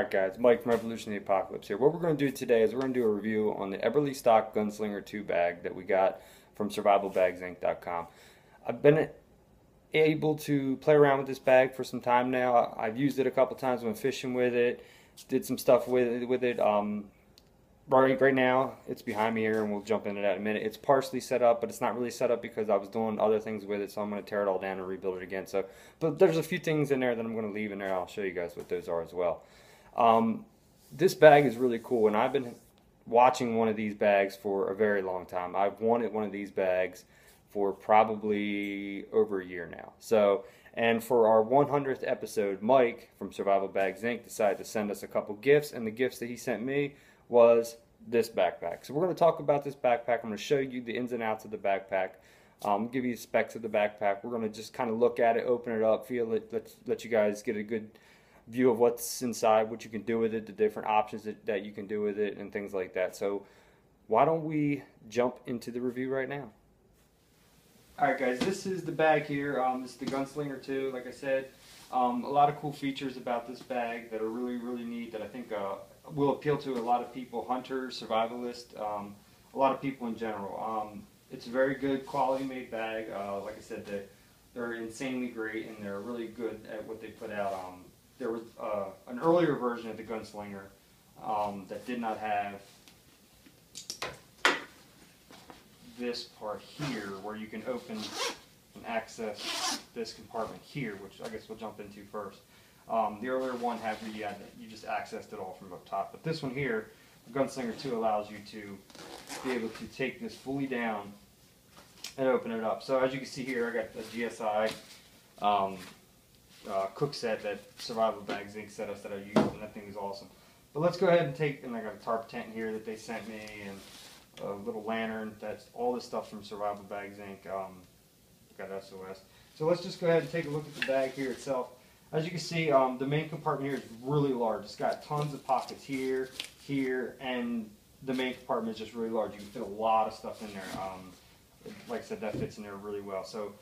Alright guys, Mike from Evolution of the Apocalypse here. What we're going to do today is we're going to do a review on the Eberlestock Gunslinger 2 bag that we got from survivalbagsinc.com. I've been able to play around with this bag for some time now. I've used it a couple times when fishing with it, did some stuff with it. Right now, it's behind me here, and we'll jump into that in a minute. It's partially set up, but it's not really set up because I was doing other things with it, so I'm going to tear it all down and rebuild it again. But there's a few things in there that I'm going to leave in there. I'll show you guys what those are as well. This bag is really cool, and I've been watching one of these bags for a very long time. I've wanted one of these bags for probably over a year now. And for our 100th episode, Mike from Survival Bags Inc. decided to send us a couple gifts, and the gifts that he sent me was this backpack. So we're going to talk about this backpack. I'm going to show you the ins and outs of the backpack, give you the specs of the backpack. We're going to just kind of look at it, open it up, feel it, let you guys get a good view of what's inside, what you can do with it, the different options that you can do with it, and things like that. So why don't we jump into the review right now? Alright guys, this is the bag here. This is the Gunslinger 2, like I said. A lot of cool features about this bag that are really, really neat that I think will appeal to a lot of people, hunters, survivalists, a lot of people in general. It's a very good quality made bag. Like I said, they're insanely great, and they're really good at what they put out. There was an earlier version of the Gunslinger that did not have this part here where you can open and access this compartment here, which I guess we'll jump into first. The earlier one had where you just accessed it all from up top, but this one here, the Gunslinger 2, allows you to be able to take this fully down and open it up. So as you can see here, I got a GSI cook set that Survival Bags Inc. set us that I use, and that thing is awesome. But let's go ahead and I got a tarp tent here that they sent me, and a little lantern. That's all this stuff from Survival Bags Inc. Got SOS. So let's just go ahead and take a look at the bag here itself. As you can see, the main compartment here is really large. It's got tons of pockets here, here, and the main compartment is just really large. You can fit a lot of stuff in there. Like I said, that fits in there really well. So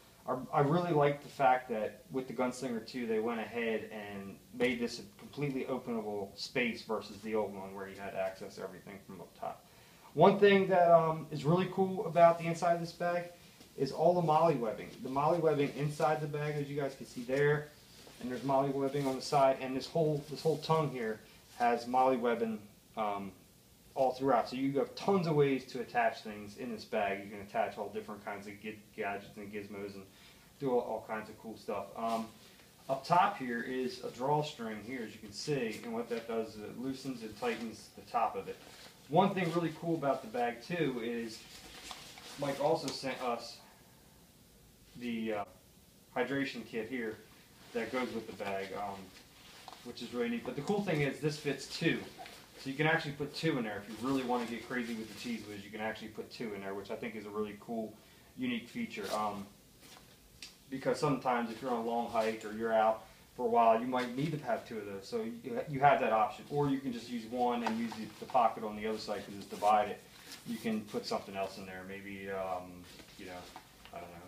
I really like the fact that with the Gunslinger 2, they went ahead and made this a completely openable space versus the old one where you had access to everything from up top. One thing that is really cool about the inside of this bag is all the Molle Webbing. The Molle Webbing inside the bag, as you guys can see there, and there's Molle Webbing on the side, and this whole tongue here has Molle Webbing all throughout. So you have tons of ways to attach things in this bag. You can attach all different kinds of gadgets and gizmos and do all kinds of cool stuff. Up top here is a drawstring here, as you can see, and what that does is it loosens and tightens the top of it. One thing really cool about the bag too is Mike also sent us the hydration kit here that goes with the bag, which is really neat. But the cool thing is this fits 2. So you can actually put 2 in there. If you really want to get crazy with the cheese whiz, you can actually put 2 in there, which I think is a really cool, unique feature. Because sometimes if you're on a long hike or you're out for a while, you might need to have 2 of those. So you have that option. Or you can just use one and use the pocket on the other side because it's divided. You can put something else in there, maybe, you know, I don't know,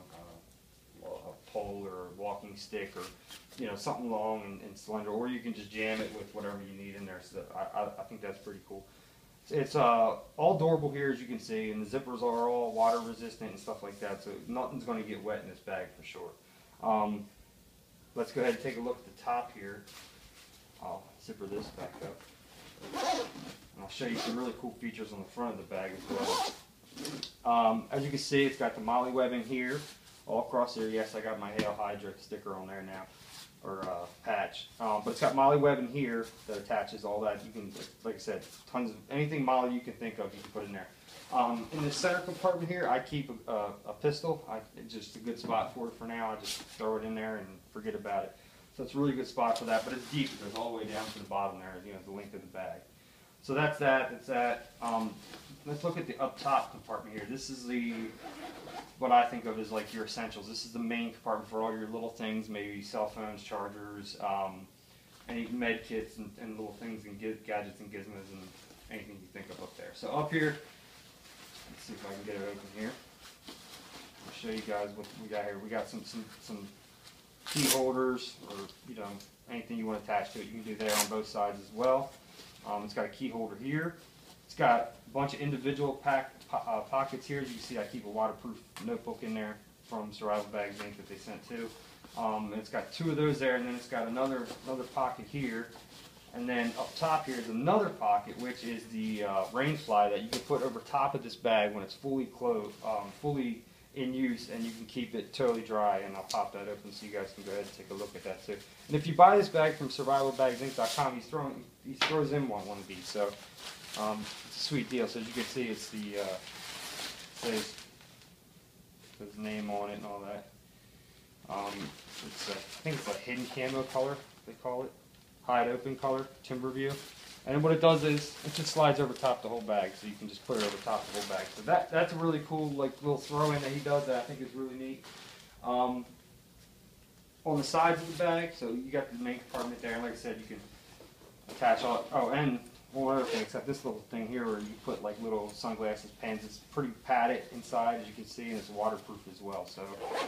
a pole or a walking stick, or, you know, something long and slender, or you can just jam it with whatever you need in there. So I think that's pretty cool. It's all doorable here, as you can see, and the zippers are all water resistant and stuff like that, so nothing's going to get wet in this bag for sure. Let's go ahead and take a look at the top here. I'll zipper this back up. And I'll show you some really cool features on the front of the bag as well. As you can see, it's got the Molle Webbing here, all across there. Yes, I got my Hail Hydra sticker on there now, or patch. But it's got Molle Webbing here that attaches all that. You can, like I said, tons of anything Molle you can think of, you can put in there. In the center compartment here, I keep a pistol. It's just a good spot for it for now. I just throw it in there and forget about it. So it's a really good spot for that, but it's deep. It goes all the way down to the bottom there, you know, the length of the bag. So that's that. That's that. Let's look at the up top compartment here. This is what I think of as like your essentials. This is the main compartment for all your little things, maybe cell phones, chargers, any med kits and little things and gadgets and gizmos and anything you think of up there. So up here, let's see if I can get it open here. I'll show you guys what we got here. We got some key holders or, you know, anything you want to attach to it, you can do there on both sides as well. It's got a key holder here. It's got a bunch of individual pockets here. As you can see, I keep a waterproof notebook in there from Survival Bags Inc. that they sent to. And it's got 2 of those there, and then it's got another pocket here. And then up top here is another pocket, which is the rain fly that you can put over top of this bag when it's fully closed, fully in use, and you can keep it totally dry. And I'll pop that open so you guys can go ahead and take a look at that too. And if you buy this bag from survivalbagsinc.com, he throws in one of these. So it's a sweet deal. So as you can see, it's the says his name on it and all that. It's I think it's a hidden camo color, they call it. Hide open color, timber view. And what it does is it just slides over top the whole bag, so you can just put it over top the whole bag. So that's a really cool like little throw in that he does that I think is really neat. On the sides of the bag, so you got the main compartment there, and like I said, you can attach all. Oh, and one other thing, except this little thing here where you put like little sunglasses, pens. It's pretty padded inside, as you can see, and it's waterproof as well. So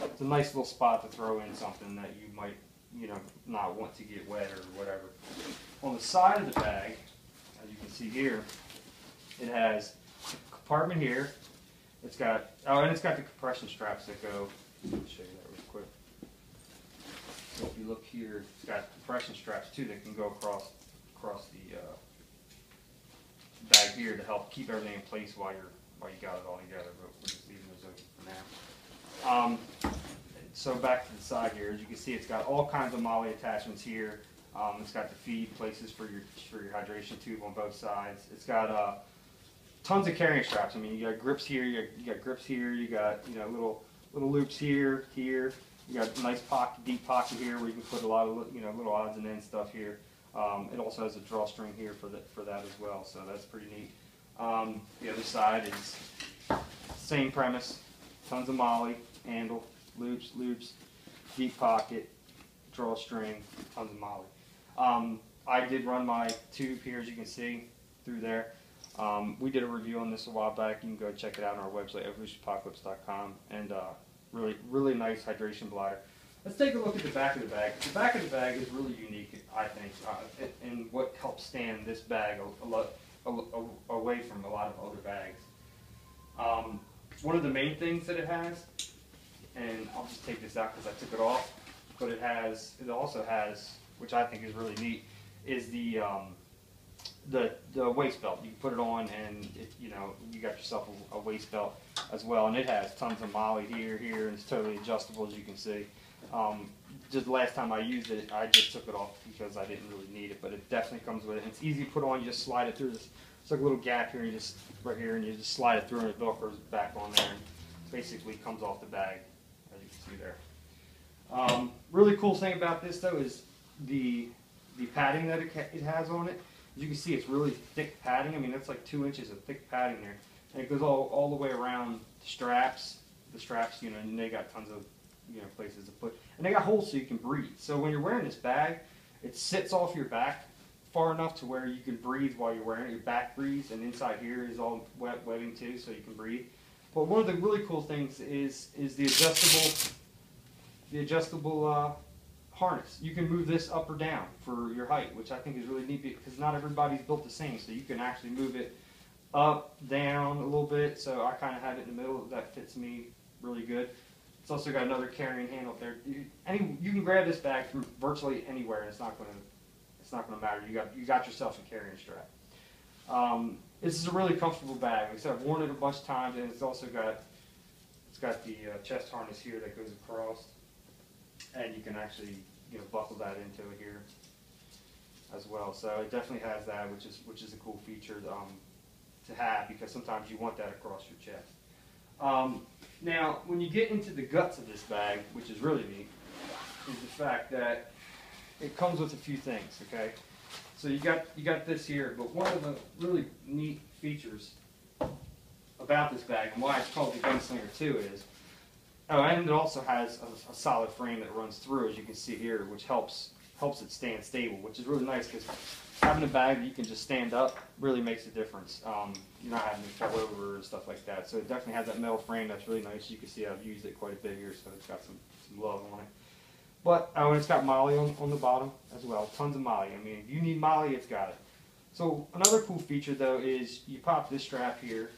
it's a nice little spot to throw in something that you might, you know, not want to get wet or whatever. On the side of the bag, as you can see here, it has a compartment here. It's got, oh, and it's got the compression straps that go. Let me show you that real quick. So if you look here, it's got compression straps too that can go across the bag here to help keep everything in place while you got it all together. But we're just leaving those open for now. So back to the side here, as you can see, it's got all kinds of Molle attachments here. It's got the feed places for your hydration tube on both sides. It's got tons of carrying straps. I mean, you got grips here, you got grips here, you got, you know, little loops here. You got a nice pocket, deep pocket here where you can put a lot of, you know, little odds and ends stuff here. It also has a drawstring here for that as well, so that's pretty neat. The other side is same premise, tons of Molle, handle, loops, deep pocket, drawstring, tons of Molle. I did run my tube here, as you can see, through there. We did a review on this a while back. You can go check it out on our website, evolutionapocalypse.com, and really nice hydration bladder. Let's take a look at the back of the bag. The back of the bag is really unique, I think, and what helps stand this bag away from a lot of other bags. One of the main things that it has, and I'll just take this out because I took it off, but it also has, which I think is really neat, is the waist belt. You can put it on, and you know, you got yourself a waist belt as well, and it has tons of Molle here, and it's totally adjustable, as you can see. Just the last time I used it, I just took it off because I didn't really need it, but it definitely comes with it. And it's easy to put on. You just slide it through this. It's like a little gap here, and you just right here, and you just slide it through, and it velcros back on there, and basically comes off the bag, as you can see there. Really cool thing about this though is the padding that it has on it. As you can see, it's really thick padding. I mean, that's like 2 inches of thick padding there, and it goes all the way around the straps. The straps, you know, and they got tons of, you know, places to put, and they got holes so you can breathe. So when you're wearing this bag, it sits off your back far enough to where you can breathe while you're wearing it. Your back breathes, and inside here is all webbing too, so you can breathe. But one of the really cool things is the adjustable harness. You can move this up or down for your height, which I think is really neat because not everybody's built the same. So you can actually move it up, down a little bit. So I kind of have it in the middle. That fits me really good. It's also got another carrying handle there. You can grab this bag from virtually anywhere, and it's not going to matter. You got yourself a carrying strap. This is a really comfortable bag. Like I said, I've worn it a bunch of times, and it's also got the chest harness here that goes across, and you can actually, you know, buckle that into it here as well. So it definitely has that, which is a cool feature to have, because sometimes you want that across your chest. Now, when you get into the guts of this bag, which is really neat, is the fact that it comes with a few things. Okay, so you got this here, but one of the really neat features about this bag and why it's called the Gunslinger 2 is, oh, and it also has a solid frame that runs through, as you can see here, which helps it stand stable, which is really nice because having a bag that you can just stand up really makes a difference. You're not having to fall over and stuff like that. So it definitely has that metal frame that's really nice. You can see I've used it quite a bit here, so it's got some love on it. But oh, and it's got Molle on the bottom as well. Tons of Molle. I mean, if you need Molle, it's got it. So another cool feature though is you pop this strap here,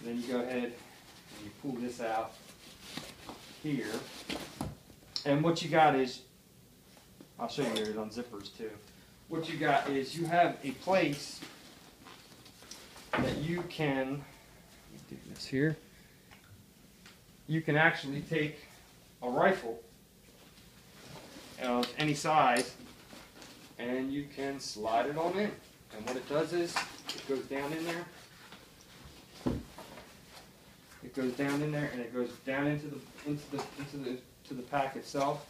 and then you go ahead and you pull this out here. And what you got is, I'll show you here on zippers too. What you got is you have a place that you can, let me do this here, you can actually take a rifle of any size and you can slide it on in. And what it does is it goes down in there. It goes down in there and it goes down into the pack itself,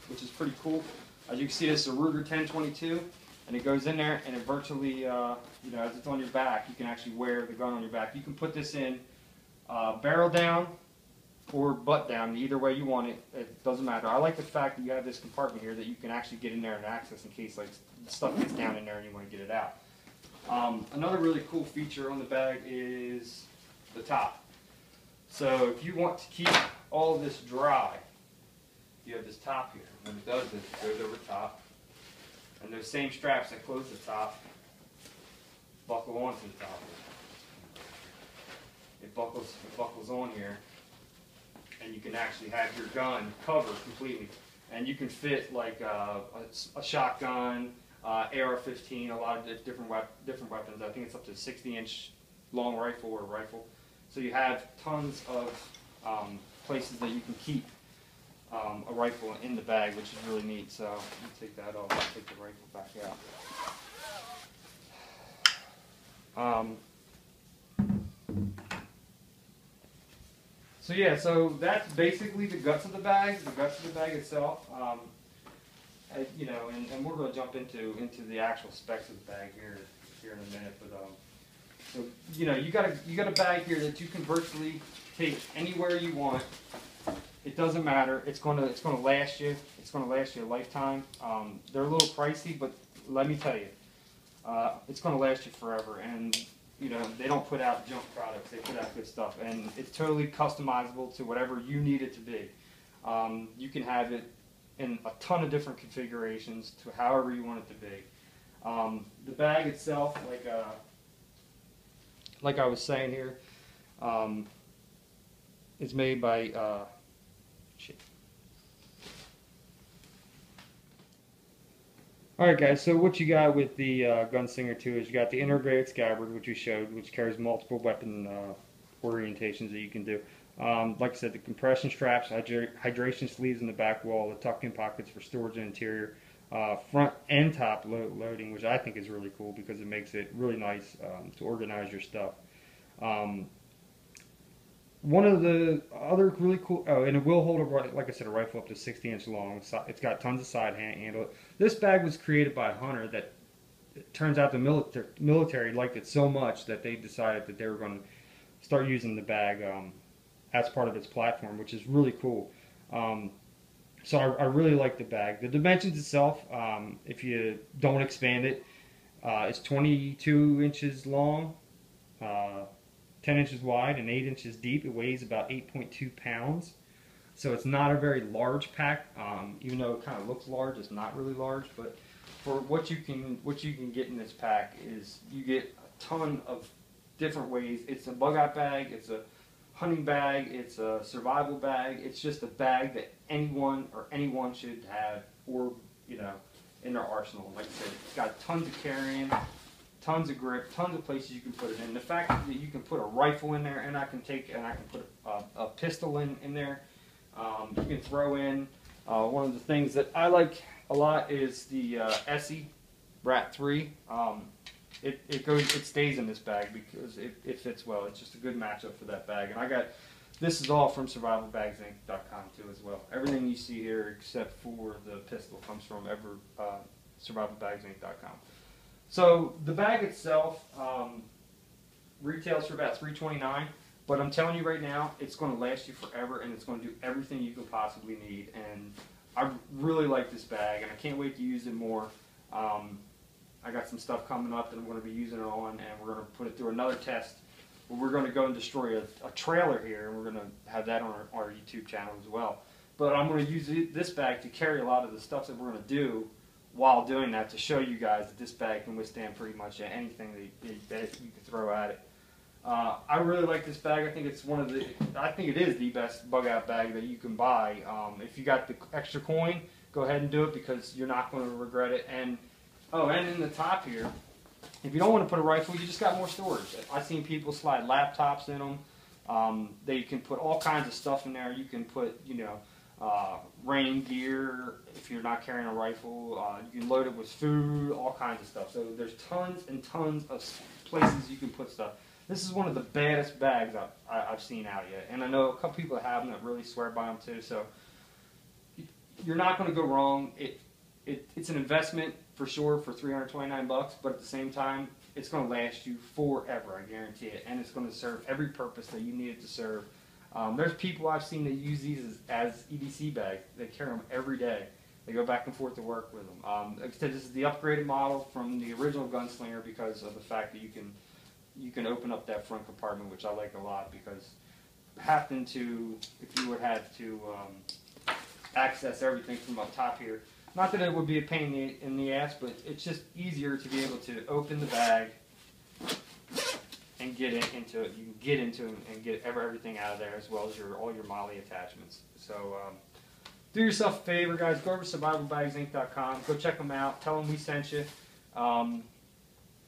which is pretty cool. As you can see, this is a Ruger 1022, and it goes in there, and it virtually, you know, as it's on your back, you can actually wear the gun on your back. You can put this in barrel down or butt down, either way you want it. It doesn't matter. I like the fact that you have this compartment here that you can actually get in there and access in case like stuff gets down in there and you want to get it out. Another really cool feature on the bag is the top. So if you want to keep all of this dry, you have this top here. When it does this, it goes over top. And those same straps that close the top buckle onto the top. It buckles on here. And you can actually have your gun covered completely. And you can fit like a shotgun, AR-15, a lot of different weapons. I think it's up to a 60-inch long rifle or rifle. So you have tons of places that you can keep a rifle in the bag, which is really neat. So let me take that off. I'll take the rifle back out. So yeah, so that's basically the guts of the bag itself. You know, and we're going to jump into the actual specs of the bag here in a minute. But so you know, you got a bag here that you can virtually take anywhere you want. It doesn't matter. It's going to last you. It's going to last you a lifetime. They're a little pricey, but let me tell you, it's going to last you forever. And you know, they don't put out junk products. They put out good stuff, and it's totally customizable to whatever you need it to be. You can have it in a ton of different configurations to however you want it to be. The bag itself, like I was saying here, is made by Alright guys, so what you got with the Gunslinger 2 is you got the integrated scabbard, which you showed, which carries multiple weapon orientations that you can do. Like I said, the compression straps, hydration sleeves in the back wall, the tuck-in pockets for storage and interior, front and top loading, which I think is really cool because it makes it really nice to organize your stuff. One of the other really cool, and it will hold, like I said, a rifle up to 60-inch long. It's got tons of side handle. This bag was created by a hunter that, it turns out the military liked it so much that they decided that they were going to start using the bag as part of its platform, which is really cool. So I really like the bag. The dimensions itself, if you don't expand it, it's 22 inches long, 10 inches wide, and 8 inches deep. It weighs about 8.2 pounds. So it's not a very large pack, even though it kind of looks large. It's not really large, but for what you can get in this pack is you get a ton of different ways. It's a bug-out bag. It's a hunting bag. It's a survival bag. It's just a bag that anyone should have, or you know, in their arsenal. Like I said, it's got tons of carrying, tons of grip, tons of places you can put it in. The fact that you can put a rifle in there, and I can put a pistol in there. You can throw in one of the things that I like a lot is the Essie Rat 3. It stays in this bag because it fits well. It's just a good matchup for that bag. And this is all from survivalbagsinc.com too as well. Everything you see here except for the pistol comes from survivalbagsinc.com. So the bag itself retails for about $329, but I'm telling you right now, it's going to last you forever, and it's going to do everything you could possibly need. And I really like this bag, and I can't wait to use it more. I got some stuff coming up that I'm going to be using it on, and we're going to put it through another test where we're going to go and destroy a trailer here, and we're going to have that on our YouTube channel as well. but I'm going to use this bag to carry a lot of the stuff that we're going to do while doing that, to show you guys that this bag can withstand pretty much anything that you can throw at it. I really like this bag. I think it's I think it is the best bug out bag that you can buy. If you got the extra coin, go ahead and do it, because you're not going to regret it. And and in the top here, if you don't want to put a rifle, you just got more storage. I've seen people slide laptops in them. They can put all kinds of stuff in there. You can put, rain gear if you're not carrying a rifle. You can load it with food, all kinds of stuff. So there's tons and tons of places you can put stuff. This is one of the baddest bags I've seen out yet. And I know a couple people that have them that really swear by them too. So you're not going to go wrong. It's an investment for sure for $329, but at the same time, it's going to last you forever, I guarantee it. And it's going to serve every purpose that you need it to serve. There's people I've seen that use these as EDC bags. They carry them every day. They go back and forth to work with them. Like I said, this is the upgraded model from the original Gunslinger, because of the fact that you can open up that front compartment, which I like a lot, because if you would have to access everything from up top here, not that it would be a pain in the ass, but it's just easier to be able to open the bag and get into it. You can get into it and get everything out of there, as well as all your Molle attachments. So do yourself a favor, guys. Go over to survivalbagsinc.com. Go check them out. Tell them we sent you.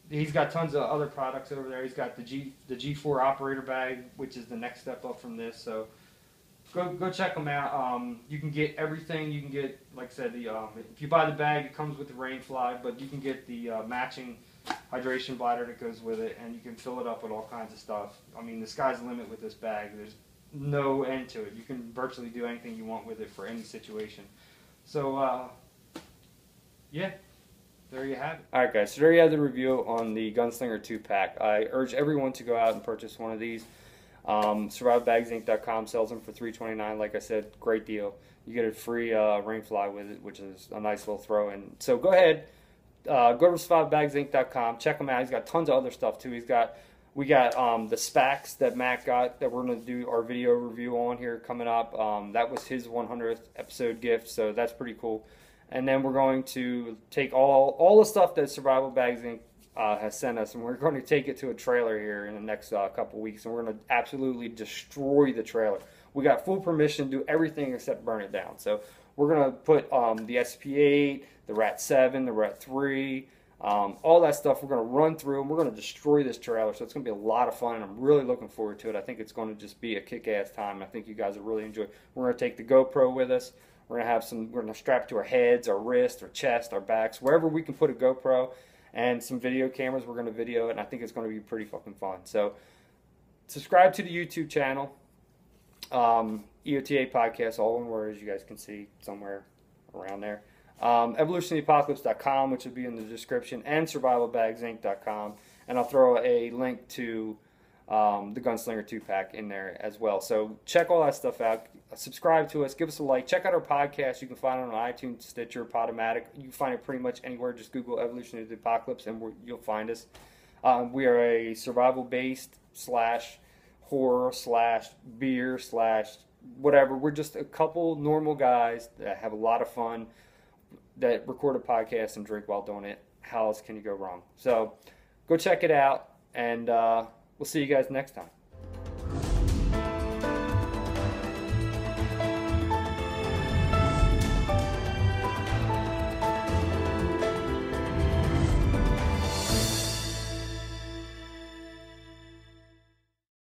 He's got tons of other products over there. He's got the G4 operator bag, which is the next step up from this. So go check them out. You can get everything. You can get, like I said, if you buy the bag, it comes with the rain fly, but you can get the matching hydration bladder that goes with it, and you can fill it up with all kinds of stuff. I mean, the sky's the limit with this bag. There's no end to it. You can virtually do anything you want with it for any situation. So, yeah. There you have it. Alright guys, so there you have the review on the Gunslinger 2-pack. I urge everyone to go out and purchase one of these. SurvivalBagsInc.com sells them for $329. Like I said, great deal. You get a free rainfly with it, which is a nice little throw-in. So go ahead, go to SurvivalBagsInc.com, check him out. He's got tons of other stuff too. We got the SPACs that Matt got that we're going to do our video review on here coming up. That was his 100th episode gift, so that's pretty cool. And then we're going to take all the stuff that Survival Bags Inc. Has sent us, and we're going to take it to a trailer here in the next couple weeks, and we're going to absolutely destroy the trailer. We got full permission to do everything except burn it down. So we're going to put the SP8, the RAT7, the RAT3, all that stuff we're going to run through, and we're going to destroy this trailer. So it's going to be a lot of fun, and I'm really looking forward to it. I think it's going to just be a kick-ass time. I think you guys will really enjoy it. We're going to take the GoPro with us. We're going to strap it to our heads, our wrists, our chest, our backs, wherever we can put a GoPro, and some video cameras. We're going to video it, and I think it's going to be pretty fucking fun. So subscribe to the YouTube channel, EOTA Podcast, all one word, as you guys can see somewhere around there. EvolutionOfTheApocalypse.com, which will be in the description, and SurvivalBagsInc.com, and I'll throw a link to the Gunslinger 2-pack in there as well. So check all that stuff out. Subscribe to us. Give us a like. Check out our podcast. You can find it on iTunes, Stitcher, Podomatic. You can find it pretty much anywhere. Just Google Evolution of the Apocalypse and you'll find us. We are a survival-based / horror / beer / whatever. We're just a couple normal guys that have a lot of fun, that record a podcast and drink while doing it. How else can you go wrong? So go check it out, and we'll see you guys next time.